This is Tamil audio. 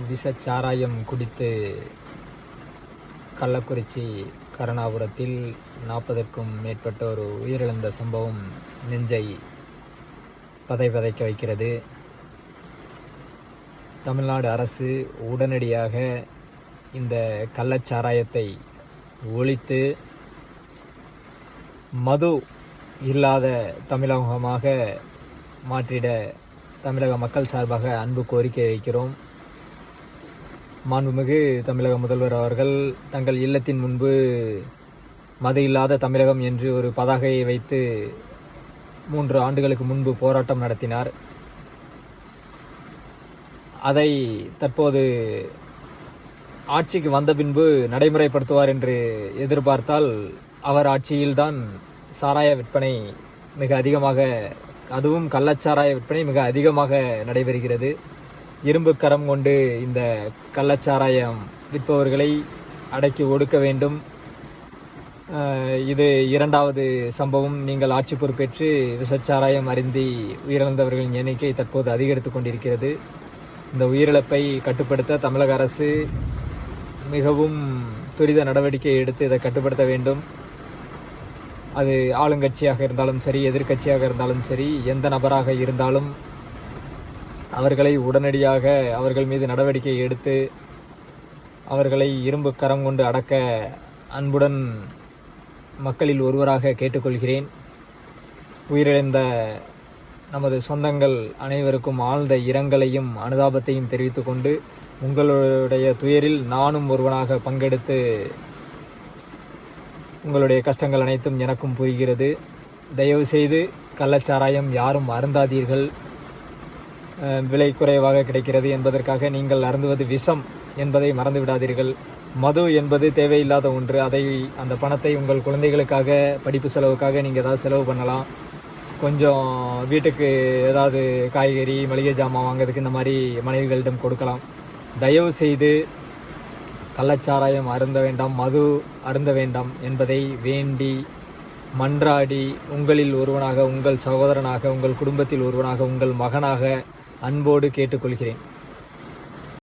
விஷச்சாராயம் குடித்து கள்ளக்குறிச்சி கருணாபுரத்தில் 40க்கும் மேற்பட்டோர் உயிரிழந்த சம்பவம் நெஞ்சை பதைபதைக்க வைக்கிறது. தமிழ்நாடு அரசு உடனடியாக இந்த கள்ளச்சாராயத்தை ஒழித்து மது இல்லாத தமிழகமாக மாற்றிட தமிழக மக்கள் சார்பாக அன்பு கோரிக்கை வைக்கிறோம். மாண்புமிகு தமிழக முதல்வர் அவர்கள் தங்கள் இல்லத்தின் முன்பு மது இல்லாத தமிழகம் என்று ஒரு பதாகையை வைத்து 3 ஆண்டுகளுக்கு முன்பு போராட்டம் நடத்தினார். அதை தற்போது ஆட்சிக்கு வந்த பின்பு நடைமுறைப்படுத்துவார் என்று எதிர்பார்த்தால் அவர் ஆட்சியில்தான் சாராய விற்பனை மிக அதிகமாக, அதுவும் கள்ளச்சாராய விற்பனை மிக அதிகமாக நடைபெறுகிறது. இரும்பு கரம் கொண்டு இந்த கள்ளச்சாராயம் விற்பவர்களை அடக்கி ஒடுக்க வேண்டும். இது 2வது சம்பவம். நீங்கள் ஆட்சி பொறுப்பேற்று விஷச்சாராயம் அருந்தி உயிரிழந்தவர்களின் எண்ணிக்கை தற்போது அதிகரித்து கொண்டிருக்கிறது. இந்த உயிரிழப்பை கட்டுப்படுத்த தமிழக அரசு மிகவும் துரித நடவடிக்கை எடுத்து இதை கட்டுப்படுத்த வேண்டும். அது ஆளுங்கட்சியாக இருந்தாலும் சரி, எதிர்க்கட்சியாக இருந்தாலும் சரி, எந்த நபராக இருந்தாலும் அவர்களை உடனடியாக அவர்கள் மீது நடவடிக்கை எடுத்து அவர்களை இரும்பு கரம் கொண்டு அடக்க அன்புடன் மக்களில் ஒருவராக கேட்டுக்கொள்கிறேன். உயிரிழந்த நமது சொந்தங்கள் அனைவருக்கும் ஆழ்ந்த இரங்கலையும் அனுதாபத்தையும் தெரிவித்துக்கொண்டு, உங்களுடைய துயரில் நானும் ஒருவனாக பங்கெடுத்து உங்களுடைய கஷ்டங்கள் அனைத்தும் எனக்கும் புரிகிறது. தயவுசெய்து கள்ளச்சாராயம் யாரும் அருந்தாதீர்கள். விலை குறைவாக கிடைக்கிறது என்பதற்காக நீங்கள் அருந்துவது விஷம் என்பதை மறந்து விடாதீர்கள். மது என்பது தேவையில்லாத ஒன்று. அந்த பணத்தை உங்கள் குழந்தைகளுக்காக, படிப்பு செலவுக்காக நீங்கள் ஏதாவது செலவு பண்ணலாம். கொஞ்சம் வீட்டுக்கு ஏதாவது காய்கறி, மளிகை ஜாமான் வாங்கிறதுக்கு இந்த மாதிரி மனைவிகளிடம் கொடுக்கலாம். தயவு செய்து கள்ளச்சாராயம் அருந்த வேண்டாம், மது அருந்த வேண்டாம் என்பதை வேண்டி மன்றாடி உங்களில் ஒருவனாக, உங்கள் சகோதரனாக, உங்கள் குடும்பத்தில் ஒருவனாக, உங்கள் மகனாக அன்போடு கேட்டுக்கொள்கிறேன்.